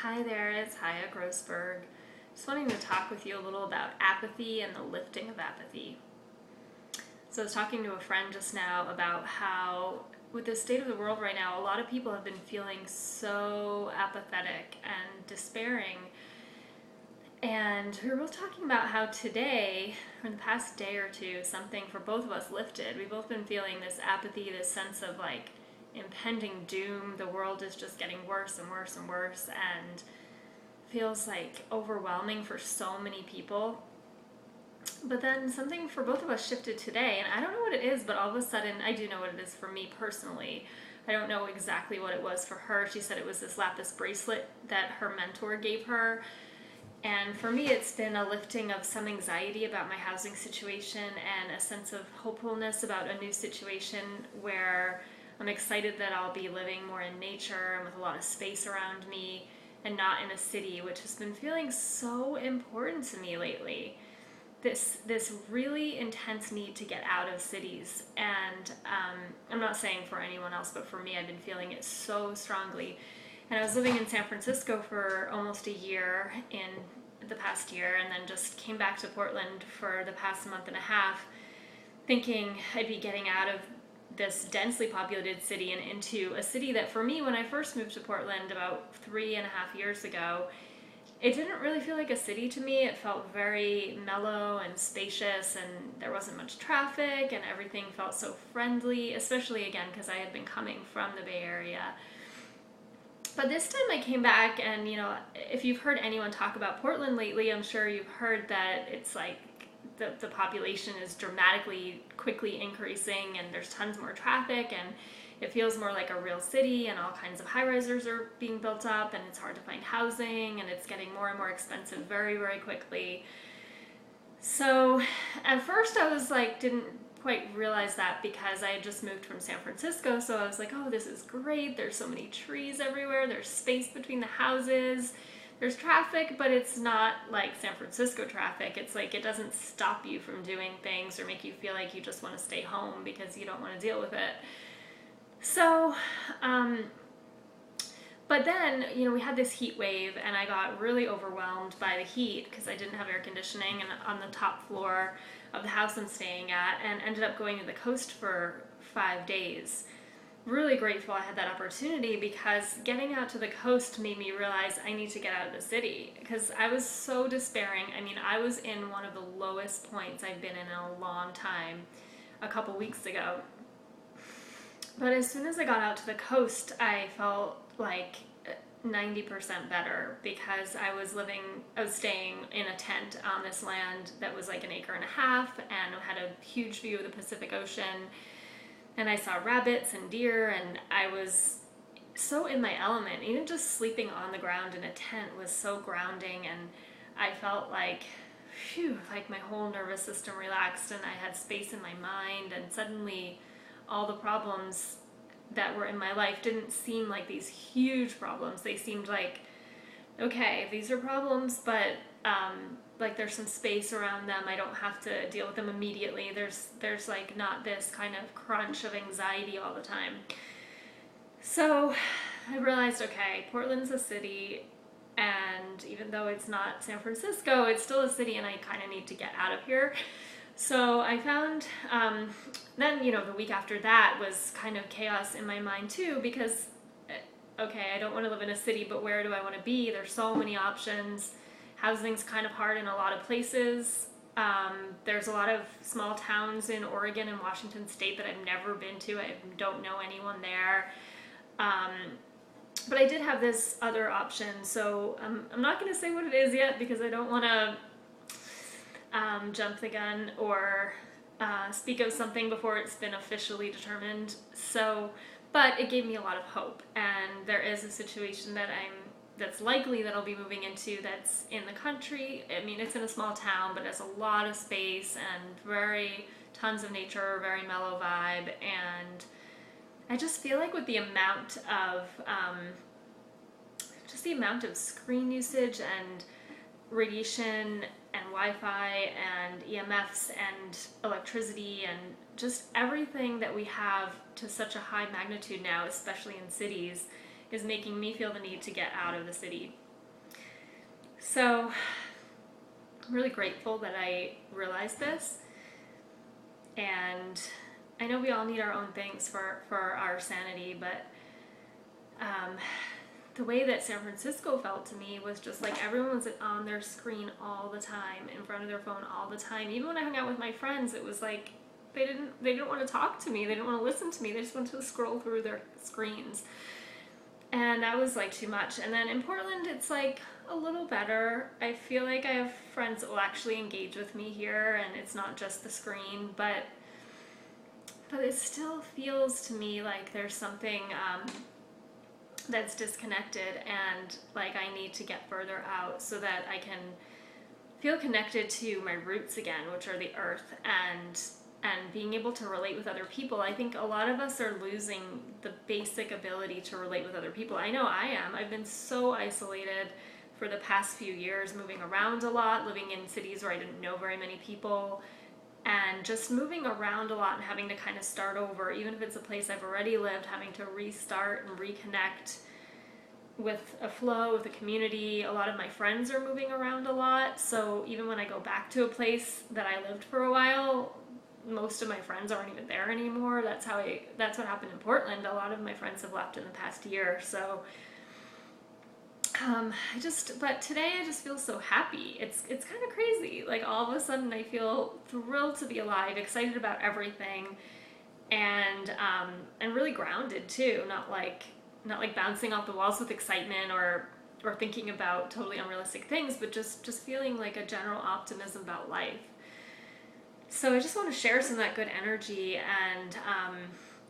Hi there, it's Haya Grossberg. Just wanting to talk with you a little about apathy and the lifting of apathy. So I was talking to a friend just now about how, with the state of the world right now, a lot of people have been feeling so apathetic and despairing. And we were both talking about how today, or in the past day or two, something for both of us lifted. We've both been feeling this apathy, this sense of like impending doom. The world is just getting worse and worse and worse, and feels like overwhelming for so many people. But then something for both of us shifted today, and I don't know what it is, but all of a sudden I do know what it is for me personally. I don't know exactly what it was for her. She said it was this lapis bracelet that her mentor gave her. And for me, it's been a lifting of some anxiety about my housing situation and a sense of hopefulness about a new situation where I'm excited that I'll be living more in nature and with a lot of space around me and not in a city, which has been feeling so important to me lately. This really intense need to get out of cities. And I'm not saying for anyone else, but for me, I've been feeling it so strongly. And I was living in San Francisco for almost a year in the past year, and then just came back to Portland for the past month and a half, thinking I'd be getting out of this densely populated city and into a city that for me, when I first moved to Portland about 3.5 years ago, it didn't really feel like a city to me. It felt very mellow and spacious, and there wasn't much traffic, and everything felt so friendly, especially again because I had been coming from the Bay Area. But this time I came back, and if you've heard anyone talk about Portland lately, I'm sure you've heard that it's like the population is dramatically quickly increasing, and there's tons more traffic, and it feels more like a real city, and all kinds of high-risers are being built up, and it's hard to find housing, and it's getting more and more expensive very, very quickly. So at first I was like, didn't quite realize that because I had just moved from San Francisco, so I was like, oh, this is great, there's so many trees everywhere, there's space between the houses, there's traffic, but it's not like San Francisco traffic. It's like it doesn't stop you from doing things or make you feel like you just want to stay home because you don't want to deal with it. So, but then, we had this heat wave, and I got really overwhelmed by the heat because I didn't have air conditioning and on the top floor of the house I'm staying at, and ended up going to the coast for 5 days. Really grateful I had that opportunity because getting out to the coast made me realize I need to get out of the city because I was so despairing. I mean, I was in one of the lowest points I've been in a long time a couple weeks ago. But as soon as I got out to the coast, I felt like 90% better because I was staying in a tent on this land that was like 1.5 acres and had a huge view of the Pacific Ocean. And I saw rabbits and deer, and I was so in my element. Even just sleeping on the ground in a tent was so grounding, and I felt like, phew, like my whole nervous system relaxed, and I had space in my mind, and suddenly all the problems that were in my life didn't seem like these huge problems. They seemed like, okay, these are problems, but like there's some space around them. I don't have to deal with them immediately. There's like not this kind of crunch of anxiety all the time. So I realized, okay, Portland's a city, and even though it's not San Francisco, it's still a city, and I kind of need to get out of here. So I found, then, the week after that was kind of chaos in my mind too, because, okay, I don't want to live in a city, but where do I want to be? There's so many options. Housing's kind of hard in a lot of places. There's a lot of small towns in Oregon and Washington State that I've never been to. I don't know anyone there. But I did have this other option, so I'm not going to say what it is yet because I don't want to jump the gun or speak of something before it's been officially determined. So, but it gave me a lot of hope, and there is a situation that's likely that I'll be moving into that's in the country. I mean, it's in a small town, but it's a lot of space and tons of nature, very mellow vibe, and I just feel like with the amount of screen usage and radiation and Wi-Fi and EMFs and electricity and just everything that we have to such a high magnitude now, especially in cities, is making me feel the need to get out of the city. So I'm really grateful that I realized this. And I know we all need our own things for our sanity, but the way that San Francisco felt to me was just like everyone was on their screen all the time, in front of their phone all the time. Even when I hung out with my friends, it was like they didn't want to talk to me. They didn't want to listen to me. They just wanted to scroll through their screens. And that was like too much. And then in Portland, it's like a little better. I feel like I have friends that will actually engage with me here, and it's not just the screen, but it still feels to me like there's something that's disconnected, and like I need to get further out so that I can feel connected to my roots again, which are the earth, and being able to relate with other people. I think a lot of us are losing the basic ability to relate with other people. I know I am. I've been so isolated for the past few years, moving around a lot, living in cities where I didn't know very many people, and just moving around a lot and having to kind of start over, even if it's a place I've already lived, having to restart and reconnect with a flow, with a community. A lot of my friends are moving around a lot, so even when I go back to a place that I lived for a while, most of my friends aren't even there anymore. That's what happened in Portland. A lot of my friends have left in the past year, so but today I just feel so happy. It's kind of crazy. Like all of a sudden I feel thrilled to be alive, excited about everything, and really grounded too. Not like bouncing off the walls with excitement or thinking about totally unrealistic things, but just feeling like a general optimism about life. So I just want to share some of that good energy, and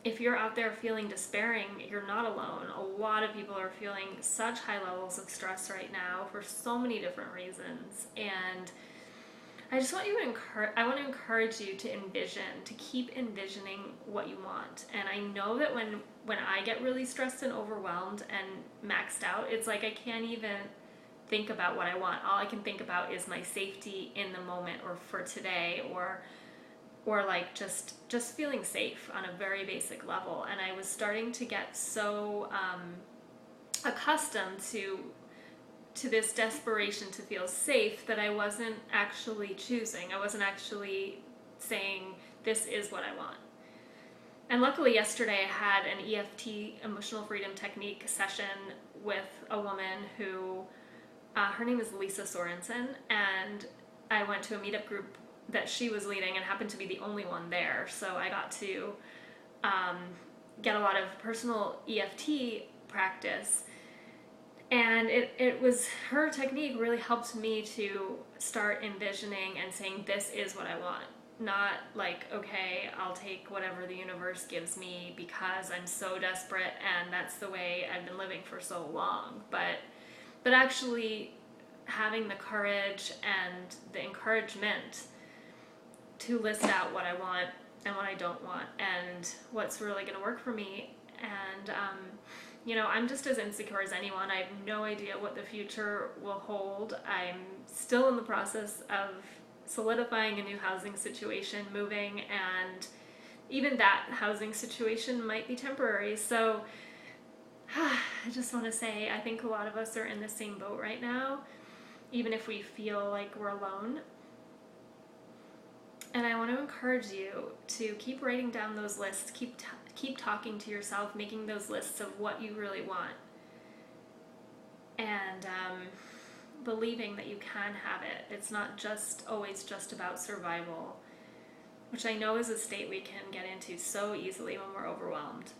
if you're out there feeling despairing, you're not alone. A lot of people are feeling such high levels of stress right now for so many different reasons, and I just want to encourage you to keep envisioning what you want. And I know that when I get really stressed and overwhelmed and maxed out, it's like I can't even think about what I want. All I can think about is my safety in the moment, or for today, or like just feeling safe on a very basic level. And I was starting to get so accustomed to this desperation to feel safe that I wasn't actually choosing. I wasn't actually saying, this is what I want. And luckily yesterday I had an EFT, emotional freedom technique session with a woman who, her name is Lisa Sorensen, and I went to a meetup group that she was leading and happened to be the only one there. So I got to get a lot of personal EFT practice. And it was, her technique really helped me to start envisioning and saying, this is what I want. Not like, okay, I'll take whatever the universe gives me because I'm so desperate and that's the way I've been living for so long. But actually having the courage and the encouragement to list out what I want and what I don't want and what's really going to work for me. And I'm just as insecure as anyone. I have no idea what the future will hold. I'm still in the process of solidifying a new housing situation, moving, and even that housing situation might be temporary. So I just want to say, I think a lot of us are in the same boat right now, even if we feel like we're alone. And I want to encourage you to keep writing down those lists, keep talking to yourself, making those lists of what you really want, and believing that you can have it. It's not just always just about survival, which I know is a state we can get into so easily when we're overwhelmed.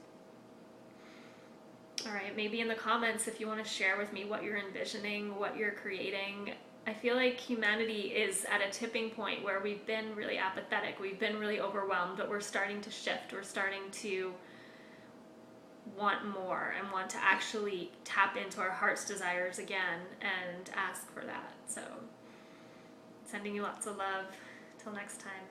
All right, maybe in the comments if you want to share with me what you're envisioning, what you're creating. I feel like humanity is at a tipping point where we've been really apathetic, we've been really overwhelmed, but we're starting to shift. We're starting to want more and want to actually tap into our heart's desires again and ask for that. So, sending you lots of love. Till next time.